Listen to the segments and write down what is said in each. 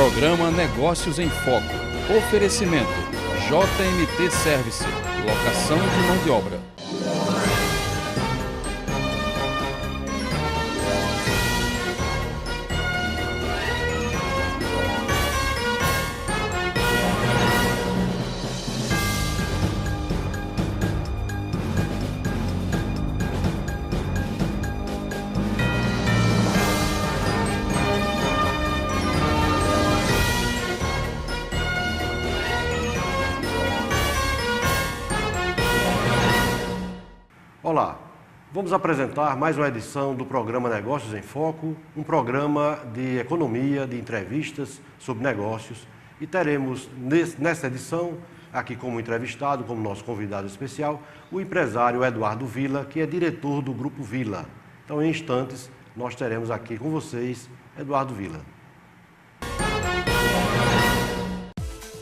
Programa Negócios em Foco. Oferecimento JMT Service. Locação de mão de obra. Olá, vamos apresentar mais uma edição do programa Negócios em Foco, um programa de economia, de entrevistas sobre negócios, e teremos nessa edição, aqui como entrevistado, como nosso convidado especial, o empresário Eduardo Villa, que é diretor do Grupo Villa. Então, em instantes, nós teremos aqui com vocês Eduardo Villa.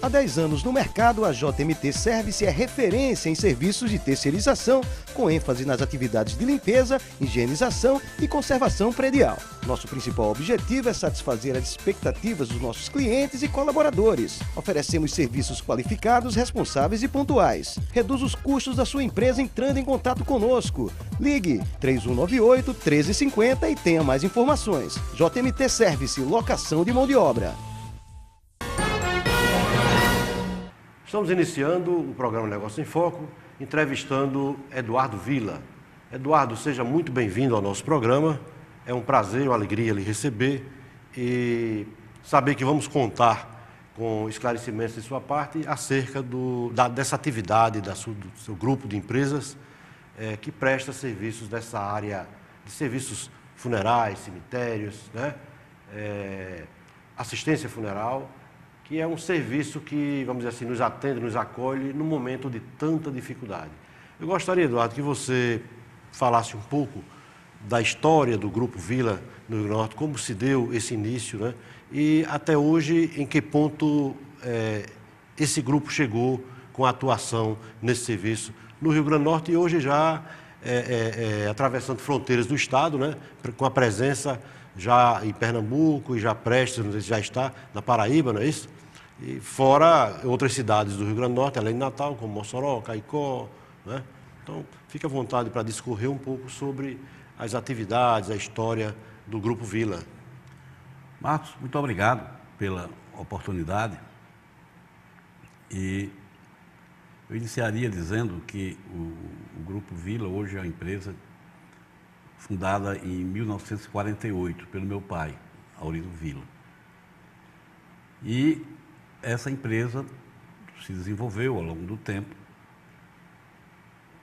Há 10 anos no mercado, a JMT Service é referência em serviços de terceirização, com ênfase nas atividades de limpeza, higienização e conservação predial. Nosso principal objetivo é satisfazer as expectativas dos nossos clientes e colaboradores. Oferecemos serviços qualificados, responsáveis e pontuais. Reduz os custos da sua empresa entrando em contato conosco. Ligue 3198-1350 e tenha mais informações. JMT Service, locação de mão de obra. Estamos iniciando o programa Negócio em Foco, entrevistando Eduardo Villa. Eduardo, seja muito bem-vindo ao nosso programa. É um prazer, uma alegria lhe receber e saber que vamos contar com esclarecimentos de sua parte acerca dessa atividade do seu grupo de empresas que presta serviços dessa área de serviços funerais, cemitérios, né? Assistência funeral, que é um serviço que, vamos dizer assim, nos atende, nos acolhe num momento de tanta dificuldade. Eu gostaria, Eduardo, que você falasse um pouco da história do Grupo Villa no Rio Grande do Norte, como se deu esse início, né? E até hoje, em que ponto esse grupo chegou com a atuação nesse serviço no Rio Grande do Norte e hoje já atravessando fronteiras do Estado, né? Com a presença já em Pernambuco e já prestes, não sei se já está, na Paraíba, não é isso? E fora outras cidades do Rio Grande do Norte, além de Natal, como Mossoró, Caicó, né? Então, fique à vontade para discorrer um pouco sobre as atividades, a história do Grupo Villa. Marcos, muito obrigado pela oportunidade. E eu iniciaria dizendo que o Grupo Villa hoje é uma empresa fundada em 1948 pelo meu pai, Aurino Villa. E essa empresa se desenvolveu ao longo do tempo,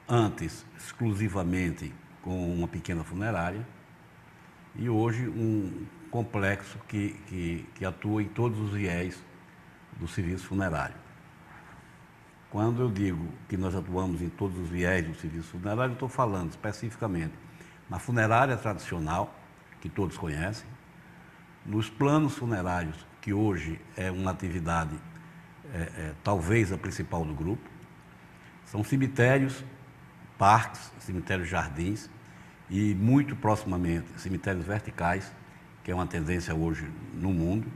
antes exclusivamente com uma pequena funerária e hoje um complexo que atua em todos os viés do serviço funerário. Quando eu digo que nós atuamos em todos os viés do serviço funerário, eu estou falando especificamente na funerária tradicional, que todos conhecem, nos planos funerários, que hoje é uma atividade talvez a principal do grupo, são cemitérios, parques, cemitérios jardins e muito proximamente cemitérios verticais, que é uma tendência hoje no mundo,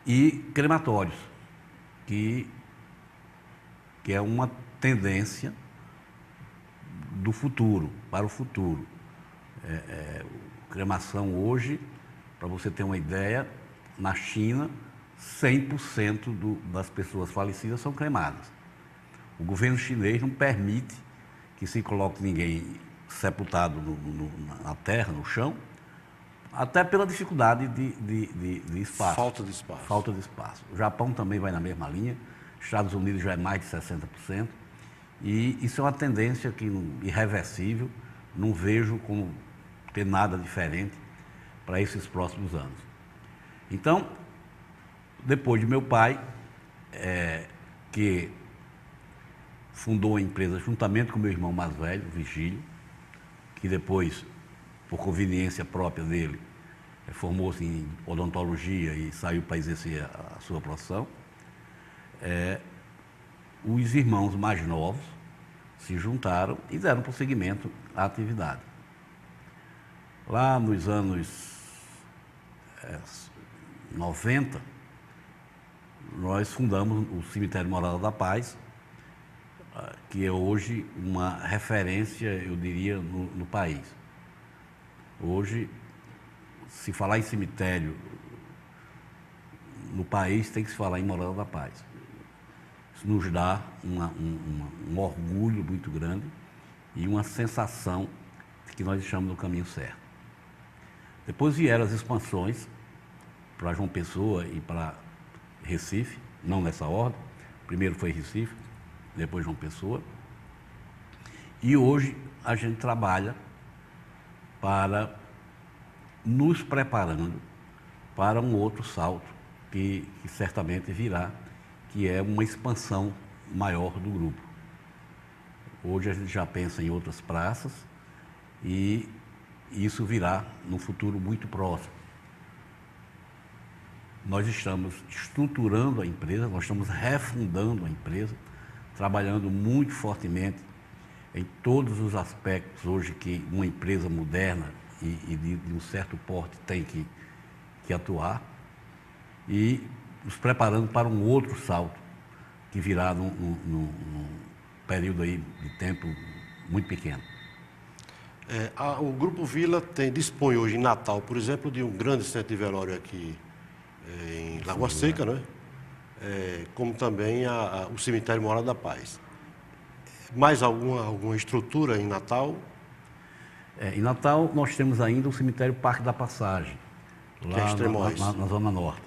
e crematórios, que é uma tendência do futuro, para o futuro. Cremação hoje, para você ter uma ideia, na China, 100% das pessoas falecidas são cremadas. O governo chinês não permite que se coloque ninguém sepultado na terra, no chão, até pela dificuldade de espaço. Falta de espaço. Falta de espaço. O Japão também vai na mesma linha, Estados Unidos já é mais de 60%, e isso é uma tendência irreversível, não vejo como ter nada diferente para esses próximos anos. Então, depois de meu pai, que fundou a empresa juntamente com meu irmão mais velho, Vigílio, que depois, por conveniência própria dele, formou-se em odontologia e saiu para exercer a sua profissão, os irmãos mais novos se juntaram e deram prosseguimento à atividade. Lá nos anos 90, nós fundamos o Cemitério Morada da Paz, que é hoje uma referência, eu diria, no país. Hoje, se falar em cemitério no país, tem que se falar em Morada da Paz. Isso nos dá um orgulho muito grande e uma sensação de que nós estamos no caminho certo. Depois vieram as expansões para João Pessoa e para Recife, não nessa ordem. Primeiro foi Recife, depois João Pessoa. E hoje a gente trabalha para nos preparando para um outro salto que certamente virá, que é uma expansão maior do grupo. Hoje a gente já pensa em outras praças e isso virá num futuro muito próximo. Nós estamos estruturando a empresa, nós estamos refundando a empresa, trabalhando muito fortemente em todos os aspectos hoje que uma empresa moderna e de um certo porte tem que atuar, e nos preparando para um outro salto que virá num período aí de tempo muito pequeno. O Grupo Vila dispõe hoje em Natal, por exemplo, de um grande centro de velório aqui em Lagoa Seca, né? Como também o Cemitério Morada da Paz. Mais alguma estrutura em Natal? Em Natal nós temos ainda o Cemitério Parque da Passagem, lá na Zona Norte.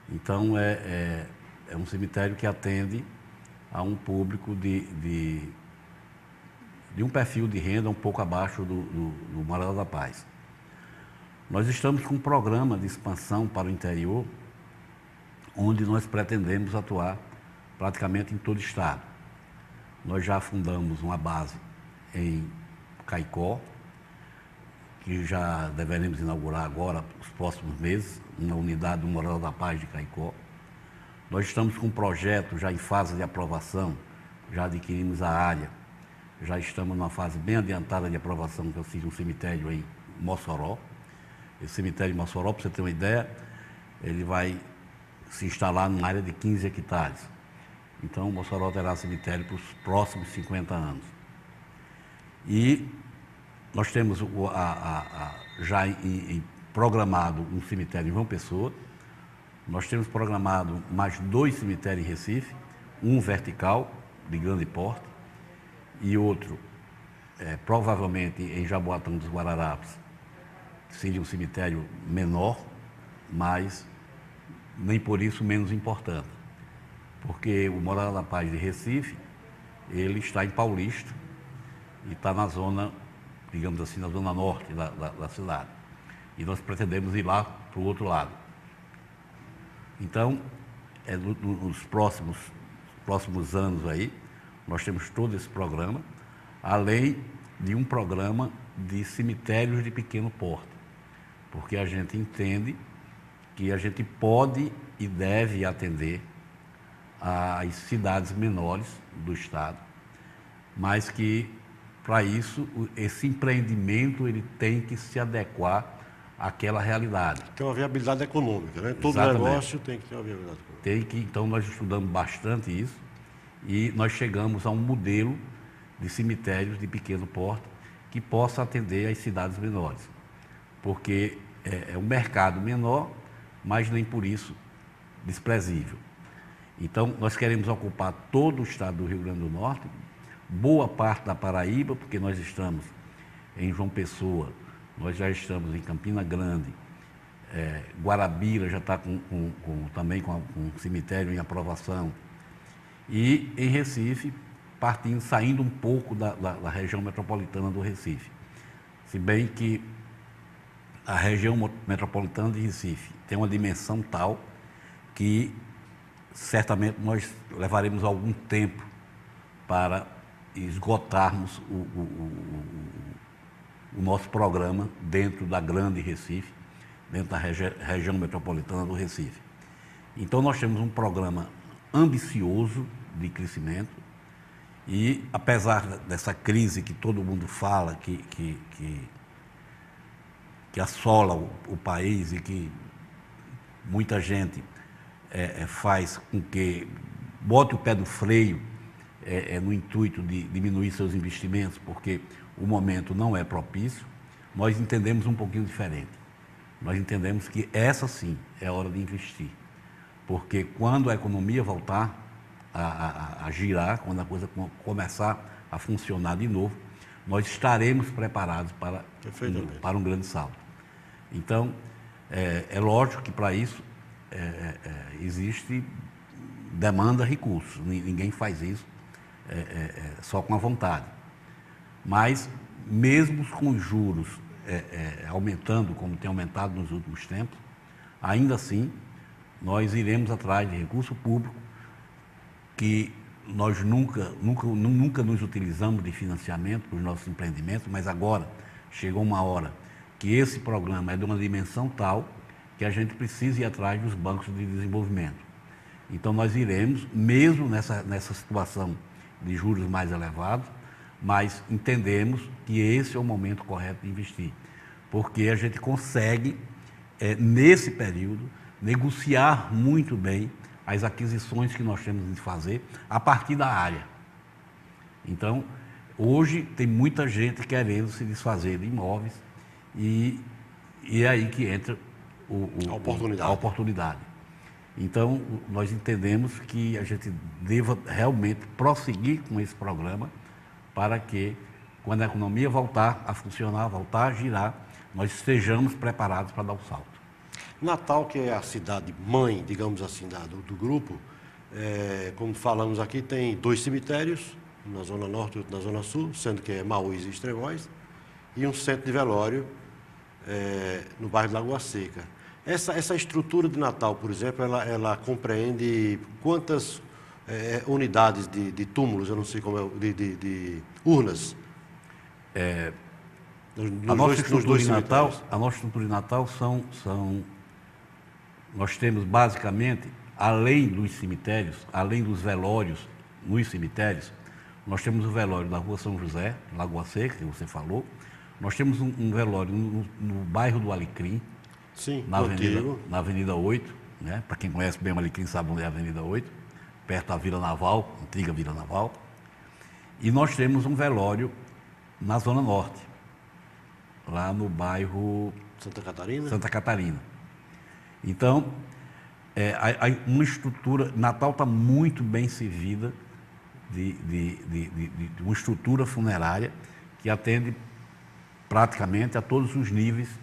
Então é um cemitério que atende a um público de um perfil de renda um pouco abaixo do Morada da Paz. Nós estamos com um programa de expansão para o interior, onde nós pretendemos atuar praticamente em todo o estado. Nós já fundamos uma base em Caicó, que já deveremos inaugurar agora, nos próximos meses, uma unidade do Morada da Paz de Caicó. Nós estamos com um projeto já em fase de aprovação, já adquirimos a área, já estamos numa fase bem adiantada de aprovação, que é um cemitério em Mossoró. Esse cemitério em Mossoró, para você ter uma ideia, ele vai se instalar numa área de 15 hectares. Então, Mossoró terá cemitério para os próximos 50 anos. E nós temos já programado um cemitério em João Pessoa, nós temos programado mais 2 cemitérios em Recife, um vertical, de grande porte, e outro, provavelmente, em Jaboatão dos Guararapes, que seria um cemitério menor, mas nem por isso menos importante. Porque o Morada da Paz de Recife, ele está em Paulista e está na zona, digamos assim, na zona norte da cidade. E nós pretendemos ir lá para o outro lado. Então, nos próximos anos aí, nós temos todo esse programa, além de um programa de cemitérios de pequeno porte, porque a gente entende que a gente pode e deve atender às cidades menores do estado, mas que, para isso, esse empreendimento ele tem que se adequar àquela realidade. Tem uma viabilidade econômica, né? Todo Exatamente. Negócio tem que ter uma viabilidade econômica. Então, nós estudamos bastante isso e nós chegamos a um modelo de cemitérios de pequeno porte que possa atender às cidades menores, porque é um mercado menor, mas nem por isso desprezível. Então, nós queremos ocupar todo o estado do Rio Grande do Norte, boa parte da Paraíba, porque nós estamos em João Pessoa, nós já estamos em Campina Grande, Guarabira já está também com um cemitério em aprovação, e em Recife, saindo um pouco da região metropolitana do Recife. Se bem que a região metropolitana de Recife tem uma dimensão tal que certamente nós levaremos algum tempo para esgotarmos o nosso programa dentro da grande Recife, dentro da região metropolitana do Recife. Então nós temos um programa ambicioso de crescimento e, apesar dessa crise que todo mundo fala, que assola o país e que muita gente faz com que bote o pé no freio no intuito de diminuir seus investimentos, porque o momento não é propício. Nós entendemos um pouquinho diferente. Nós entendemos que essa sim é a hora de investir, porque quando a economia voltar a girar, quando a coisa começar a funcionar de novo, nós estaremos preparados para um grande salto. Então, é lógico que para isso existe demanda, recursos. Ninguém faz isso só com a vontade. Mas, mesmo com os juros aumentando, como tem aumentado nos últimos tempos, ainda assim, nós iremos atrás de recurso público, que nós nunca nos utilizamos de financiamento para os nossos empreendimentos, mas agora chegou uma hora que esse programa é de uma dimensão tal que a gente precisa ir atrás dos bancos de desenvolvimento. Então nós iremos, mesmo nessa situação de juros mais elevados, mas entendemos que esse é o momento correto de investir, porque a gente consegue, nesse período, negociar muito bem as aquisições que nós temos de fazer a partir da área. Então, hoje tem muita gente querendo se desfazer de imóveis e é aí que entra a oportunidade. Então, nós entendemos que a gente deva realmente prosseguir com esse programa para que, quando a economia voltar a funcionar, voltar a girar, nós estejamos preparados para dar o salto. Natal, que é a cidade mãe, digamos assim, do grupo, como falamos aqui, tem 2 cemitérios, na Zona Norte e outro na Zona Sul, sendo que é Maús e Extremóis, e um centro de velório no bairro de Lagoa Seca. Essa estrutura de Natal, por exemplo, ela compreende quantas unidades de túmulos, eu não sei como é, de urnas? A nossa estrutura de Natal são... Nós temos basicamente, além dos cemitérios, além dos velórios nos cemitérios, nós temos o velório da Rua São José, Lagoa Seca, que você falou. Nós temos um velório no bairro do Alecrim, sim, na Avenida 8, né? Para quem conhece bem o Alecrim sabe onde é a Avenida 8, perto da Vila Naval, antiga Vila Naval. E nós temos um velório na Zona Norte, lá no bairro Santa Catarina. Então, uma estrutura... Natal está muito bem servida de uma estrutura funerária que atende praticamente a todos os níveis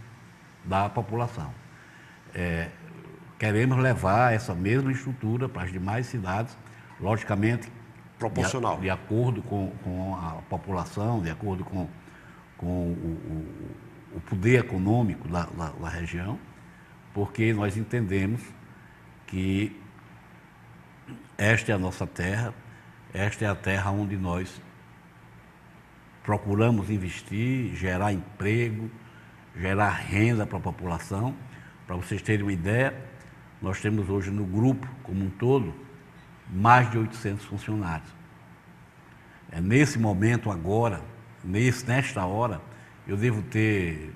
da população. Queremos levar essa mesma estrutura para as demais cidades, logicamente, proporcional, de acordo com a população, de acordo com o poder econômico da região, porque nós entendemos que esta é a nossa terra, esta é a terra onde nós procuramos investir, gerar emprego, gerar renda para a população. Para vocês terem uma ideia, nós temos hoje no grupo, como um todo, mais de 800 funcionários. Nesse momento agora, nesta hora, eu devo ter,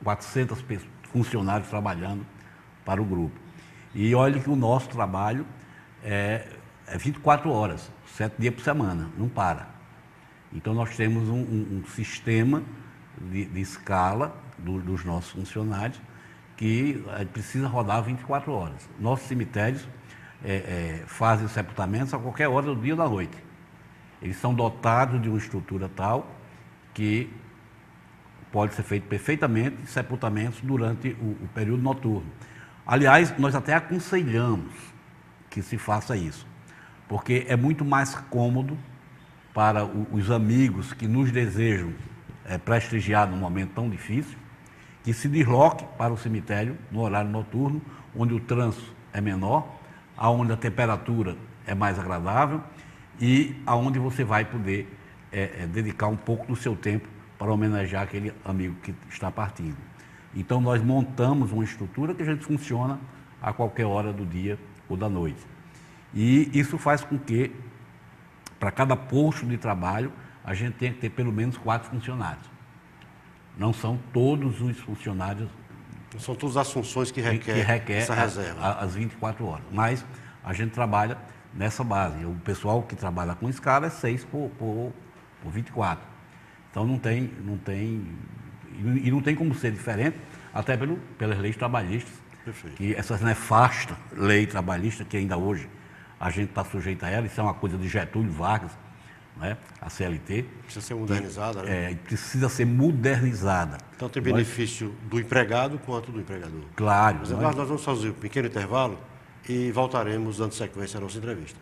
400 funcionários trabalhando para o grupo. E olha que o nosso trabalho é 24 horas, 7 dias por semana, não para. Então nós temos um sistema de escala dos nossos funcionários que precisa rodar 24 horas. Nossos cemitérios fazem os sepultamentos a qualquer hora do dia ou da noite. Eles são dotados de uma estrutura tal que pode ser feito perfeitamente sepultamentos durante o período noturno. Aliás, nós até aconselhamos que se faça isso, porque é muito mais cômodo para os amigos que nos desejam prestigiar num momento tão difícil, que se desloque para o cemitério no horário noturno, onde o trânsito é menor, onde a temperatura é mais agradável e aonde você vai poder dedicar um pouco do seu tempo para homenagear aquele amigo que está partindo. Então nós montamos uma estrutura que a gente funciona a qualquer hora do dia ou da noite. E isso faz com que, para cada posto de trabalho, a gente tenha que ter pelo menos 4 funcionários. Não são todos os funcionários São todas as funções que requer essa reserva. As 24 horas. Mas a gente trabalha nessa base. O pessoal que trabalha com escala é 6 por 24. Então não tem como ser diferente, até pelas leis trabalhistas. Perfeito. Que essas nefastas leis trabalhistas, que ainda hoje a gente está sujeito a ela, isso é uma coisa de Getúlio Vargas, né? A CLT. Precisa ser modernizada, né? Precisa ser modernizada. Então tem benefício do empregado quanto do empregador. Claro. Mas agora nós vamos fazer um pequeno intervalo e voltaremos dando sequência à nossa entrevista.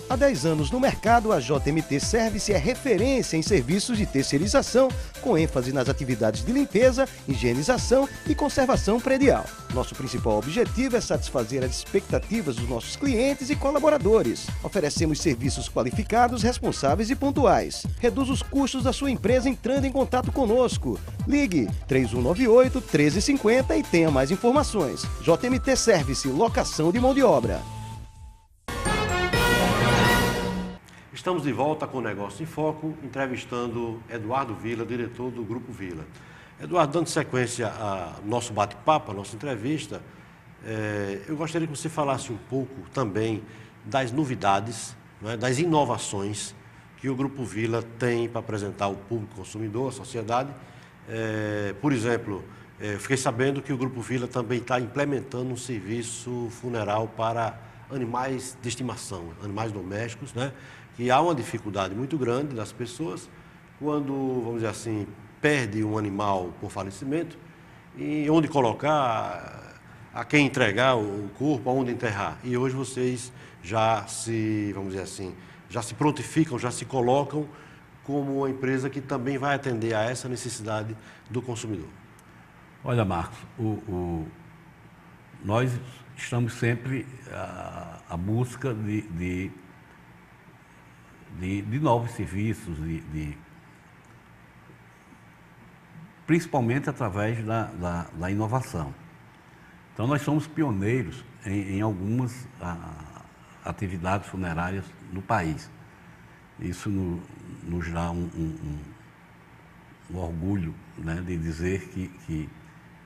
Há 10 anos no mercado, a JMT Service é referência em serviços de terceirização, com ênfase nas atividades de limpeza, higienização e conservação predial. Nosso principal objetivo é satisfazer as expectativas dos nossos clientes e colaboradores. Oferecemos serviços qualificados, responsáveis e pontuais. Reduz os custos da sua empresa entrando em contato conosco. Ligue 3198-1350 e tenha mais informações. JMT Service, locação de mão de obra. Estamos de volta com o Negócio em Foco, entrevistando Eduardo Vila, diretor do Grupo Vila. Eduardo, dando sequência ao nosso bate-papo, à nossa entrevista, eu gostaria que você falasse um pouco também das novidades, né, das inovações que o Grupo Vila tem para apresentar ao público consumidor, à sociedade. Por exemplo, fiquei sabendo que o Grupo Vila também está implementando um serviço funeral para animais de estimação, animais domésticos, né? Que há uma dificuldade muito grande das pessoas quando, vamos dizer assim, perde um animal por falecimento e onde colocar, a quem entregar o corpo, aonde enterrar. E hoje vocês já se, vamos dizer assim, já se prontificam, já se colocam como uma empresa que também vai atender a essa necessidade do consumidor. Olha, Marcos, nós estamos sempre à busca de novos serviços, principalmente através da inovação. Então, nós somos pioneiros em algumas atividades funerárias no país. Isso nos dá um orgulho, né, de dizer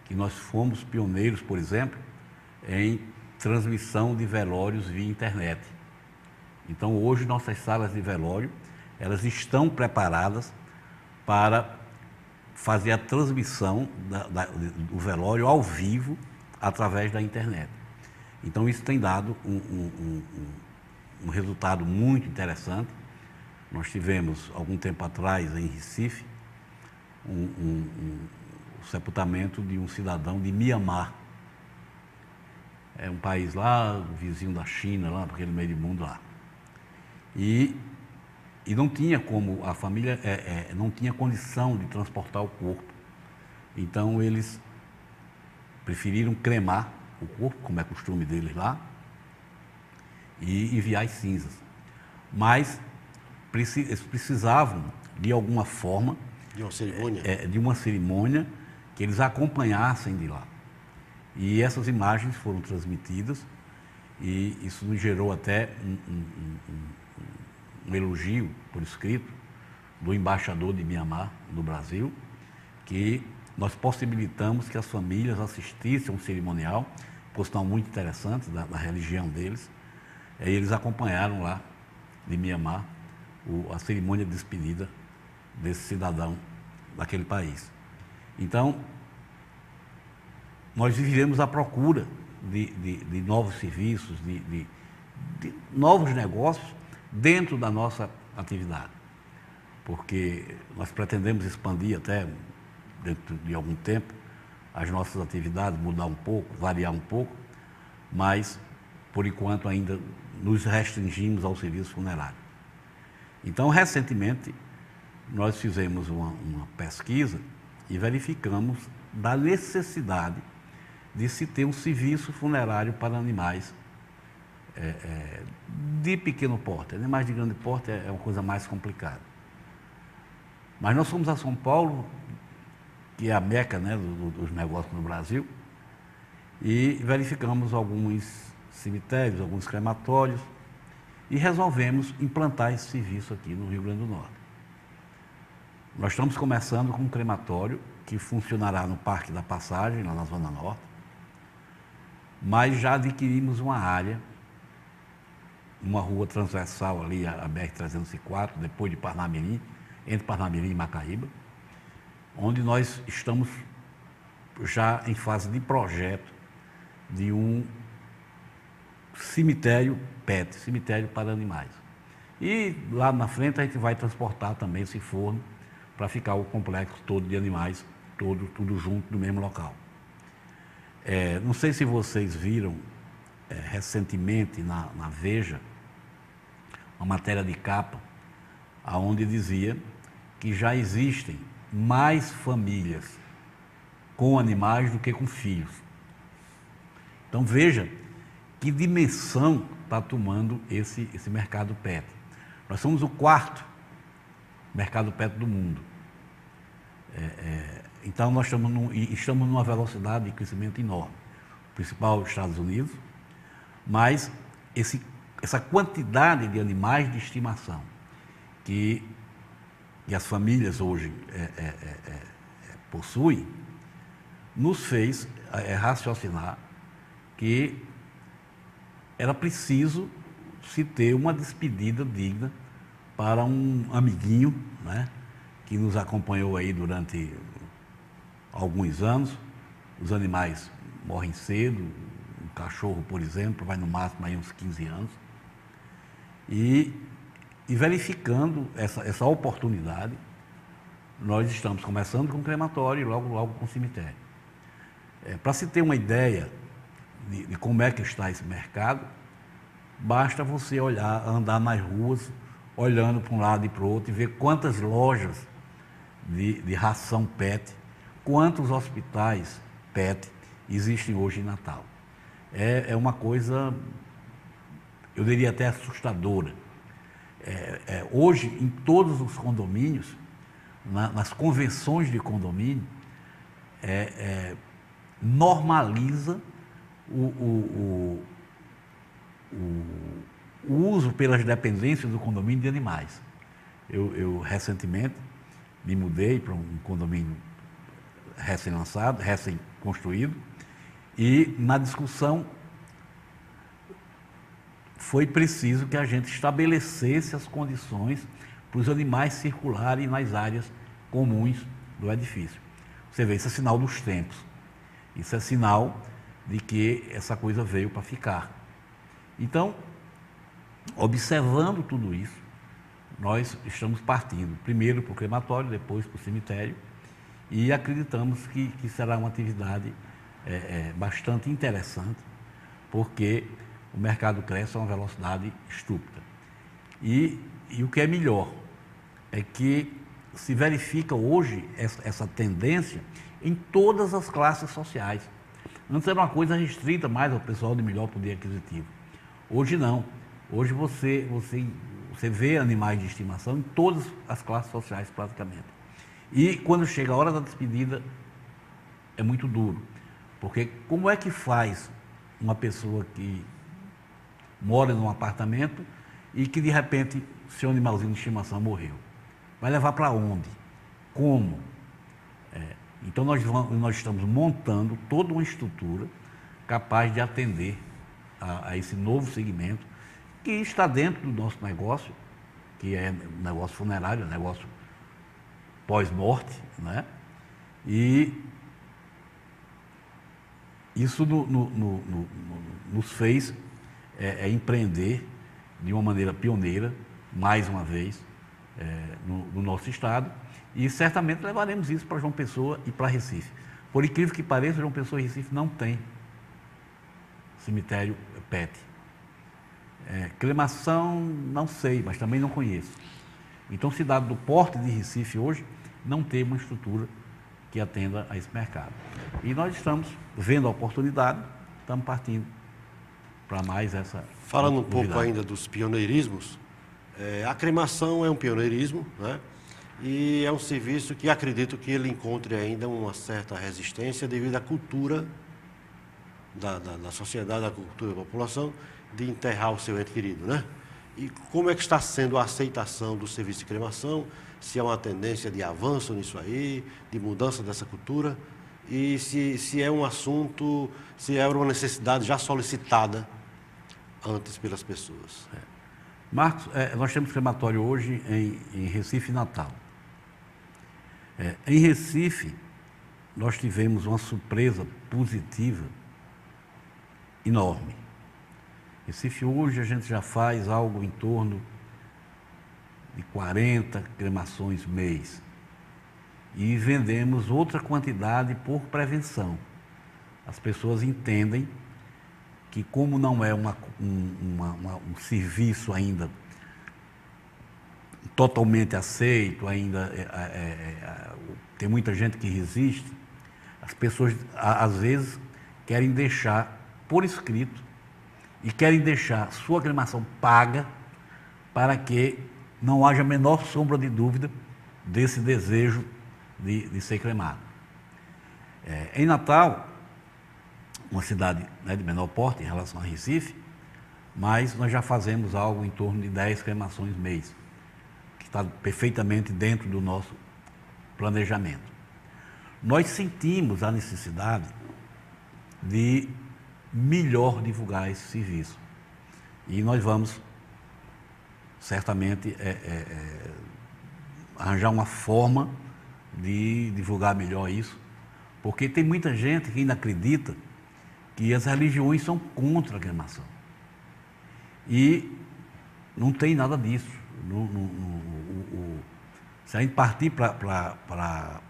que nós fomos pioneiros, por exemplo, em transmissão de velórios via internet. Então, hoje, nossas salas de velório, elas estão preparadas para fazer a transmissão do velório ao vivo através da internet. Então, isso tem dado um resultado muito interessante. Nós tivemos, algum tempo atrás, em Recife, o sepultamento de um cidadão de Mianmar. É um país lá, vizinho da China, lá naquele meio do mundo lá. E não tinha como, a família não tinha condição de transportar o corpo. Então, eles preferiram cremar o corpo, como é costume deles lá, e enviar as cinzas. Mas eles precisavam, de alguma forma, de uma cerimônia? De uma cerimônia que eles acompanhassem de lá. E essas imagens foram transmitidas e isso nos gerou até um elogio por escrito do embaixador de Mianmar, do Brasil, que nós possibilitamos que as famílias assistissem a um cerimonial, por sinal muito interessante, da religião deles. E eles acompanharam lá, de Mianmar, a cerimônia de despedida desse cidadão daquele país. Então, nós viveremos à procura de novos serviços, de novos negócios dentro da nossa atividade, porque nós pretendemos expandir até dentro de algum tempo as nossas atividades, mudar um pouco, variar um pouco, mas por enquanto ainda nos restringimos ao serviço funerário. Então, recentemente, nós fizemos uma pesquisa e verificamos da necessidade de se ter um serviço funerário para animais de pequeno porte. Animais de grande porte é uma coisa mais complicada. Mas nós fomos a São Paulo, que é a meca, né, dos negócios no Brasil, e verificamos alguns cemitérios, alguns crematórios, e resolvemos implantar esse serviço aqui no Rio Grande do Norte. Nós estamos começando com um crematório que funcionará no Parque da Passagem, lá na Zona Norte, mas já adquirimos uma área, uma rua transversal ali, a BR-304, depois de Parnamirim, entre Parnamirim e Macaíba, onde nós estamos já em fase de projeto de um cemitério PET, cemitério para animais. E lá na frente a gente vai transportar também esse forno para ficar o complexo todo de animais, tudo junto no mesmo local. Não sei se vocês viram recentemente na Veja, uma matéria de capa, onde dizia que já existem mais famílias com animais do que com filhos. Então veja que dimensão está tomando esse mercado PET. Nós somos o 4º mercado PET do mundo. Então nós estamos numa velocidade de crescimento enorme. O principal é os Estados Unidos, mas essa quantidade de animais de estimação que as famílias hoje possuem, nos fez raciocinar que era preciso se ter uma despedida digna para um amiguinho, né, que nos acompanhou aí durante alguns anos. Os animais morrem cedo, um cachorro, por exemplo, vai no máximo aí uns 15 anos. E verificando essa oportunidade, nós estamos começando com crematório e logo com cemitério. Para se ter uma ideia de como é que está esse mercado, basta você andar nas ruas, olhando para um lado e para o outro e ver quantas lojas de ração PET, quantos hospitais PET existem hoje em Natal. É uma coisa, eu diria até assustadora. Hoje, em todos os condomínios, nas convenções de condomínio, normaliza o uso pelas dependências do condomínio de animais. Eu recentemente me mudei para um condomínio recém-lançado, recém-construído, e na discussão foi preciso que a gente estabelecesse as condições para os animais circularem nas áreas comuns do edifício. Você vê, isso é sinal dos tempos. Isso é sinal de que essa coisa veio para ficar. Então, observando tudo isso, nós estamos partindo primeiro para o crematório, depois para o cemitério, e acreditamos que será uma atividade bastante interessante, porque o mercado cresce a uma velocidade estúpida. E o que é melhor é que se verifica hoje essa tendência em todas as classes sociais. Antes era uma coisa restrita mais ao pessoal de melhor poder aquisitivo. Hoje não. Hoje você vê animais de estimação em todas as classes sociais praticamente. E quando chega a hora da despedida, é muito duro. Porque como é que faz uma pessoa que mora num apartamento e que de repente seu animalzinho de estimação morreu? Vai levar para onde? Como? Então nós estamos montando toda uma estrutura capaz de atender a esse novo segmento que está dentro do nosso negócio, que é negócio funerário, negócio pós-morte, né? E isso nos fez empreender de uma maneira pioneira, mais uma vez, no nosso estado, e certamente levaremos isso para João Pessoa e para Recife. Por incrível que pareça, João Pessoa e Recife não tem cemitério PET. Cremação, não sei, mas também não conheço. Então, cidade do porte de Recife hoje não tem uma estrutura que atenda a esse mercado. E nós estamos vendo a oportunidade, estamos partindo para mais essa Falando um novidade. pouco ainda dos pioneirismos, a cremação é um pioneirismo, né? E é um serviço que acredito que ele encontre ainda uma certa resistência devido à cultura da sociedade, à cultura da população, de enterrar o seu ente querido, né? E como é que está sendo a aceitação do serviço de cremação? Se há uma tendência de avanço nisso aí, de mudança dessa cultura? E se é um assunto, se é uma necessidade já solicitada antes pelas pessoas? Marcos, nós temos crematório hoje em Recife e Natal. Em Recife, nós tivemos uma surpresa positiva enorme. Recife hoje a gente já faz algo em torno de 40 cremações mês. E vendemos outra quantidade por prevenção. As pessoas entendem que, como não é um serviço ainda totalmente aceito, ainda tem muita gente que resiste, as pessoas às vezes querem deixar por escrito e querem deixar sua cremação paga para que não haja a menor sombra de dúvida desse desejo de ser cremado. Em Natal, uma cidade, né, de menor porte em relação a Recife, mas nós já fazemos algo em torno de 10 cremações mês, que está perfeitamente dentro do nosso planejamento. Nós sentimos a necessidade de melhor divulgar esse serviço. E nós vamos, certamente, arranjar uma forma de divulgar melhor isso, porque tem muita gente que ainda acredita que as religiões são contra a cremação. E não tem nada disso. Se a gente partir para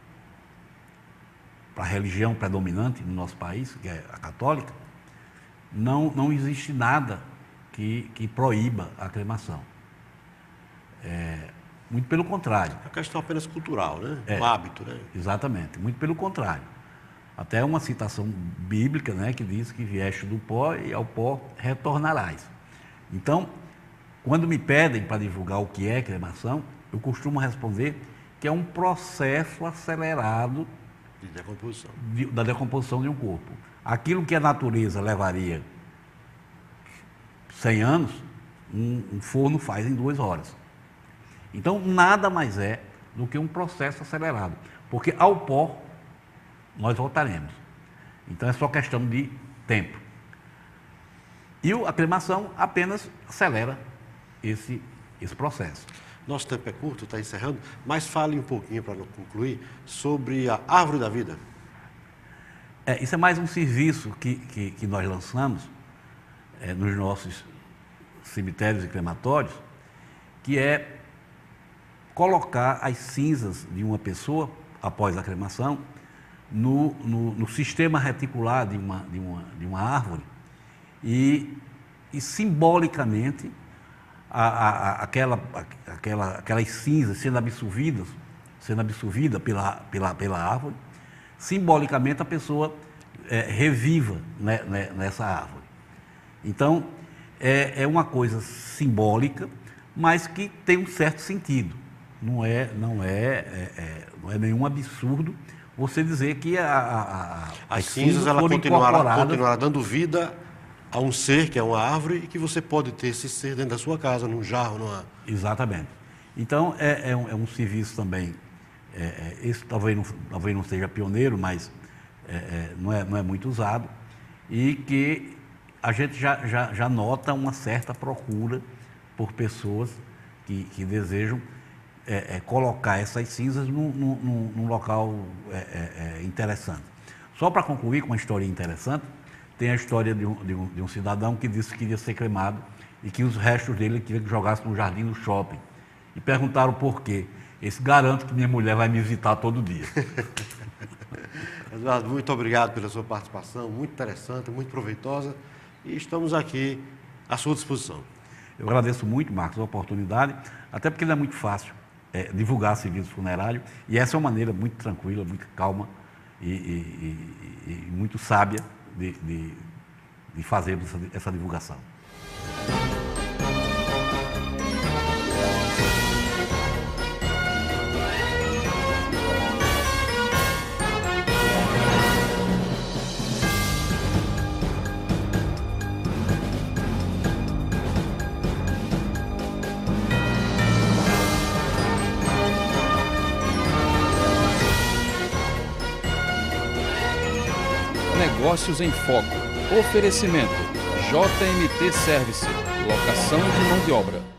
a religião predominante no nosso país, que é a católica, não existe nada que proíba a cremação. Muito pelo contrário. É uma questão apenas cultural, né? Um hábito, né? Exatamente, muito pelo contrário. Até uma citação bíblica, né, que diz que vieste do pó e ao pó retornarás. Então, quando me pedem para divulgar o que é cremação, eu costumo responder que é um processo acelerado de decomposição. Da decomposição de um corpo. Aquilo que a natureza levaria 100 anos, um forno faz em 2 horas. Então, nada mais é do que um processo acelerado, porque ao pó nós voltaremos. Então, é só questão de tempo. E a cremação apenas acelera esse processo. Nosso tempo é curto, está encerrando, mas fale um pouquinho, para concluir, sobre a Árvore da Vida. Isso é mais um serviço que nós lançamos nos nossos cemitérios e crematórios, que é colocar as cinzas de uma pessoa, após a cremação, no sistema reticular de uma árvore e simbolicamente aquelas cinzas sendo absorvidas pela árvore, simbolicamente a pessoa reviva, né, nessa árvore. Então, é uma coisa simbólica, mas que tem um certo sentido. Não é nenhum absurdo você dizer que as cinzas ela continuará dando vida a um ser que é uma árvore e que você pode ter esse ser dentro da sua casa, num jarro, numa... Exatamente. Então, é um serviço também, esse talvez não seja pioneiro, mas não é muito usado, e que a gente já nota uma certa procura por pessoas que desejam colocar essas cinzas num local interessante. Só para concluir com uma história interessante, tem a história de um cidadão que disse que queria ser cremado e que os restos dele queria que jogasse no jardim do shopping. E perguntaram por quê. Esse garanto que minha mulher vai me visitar todo dia. Eduardo, muito obrigado pela sua participação, muito interessante, muito proveitosa, e estamos aqui à sua disposição. Eu agradeço muito, Marcos, a oportunidade, até porque não é muito fácil divulgar serviço funerário, e essa é uma maneira muito tranquila, muito calma e muito sábia de fazermos essa divulgação. Negócios em Foco. Oferecimento: JMT Service. Locação de mão de obra.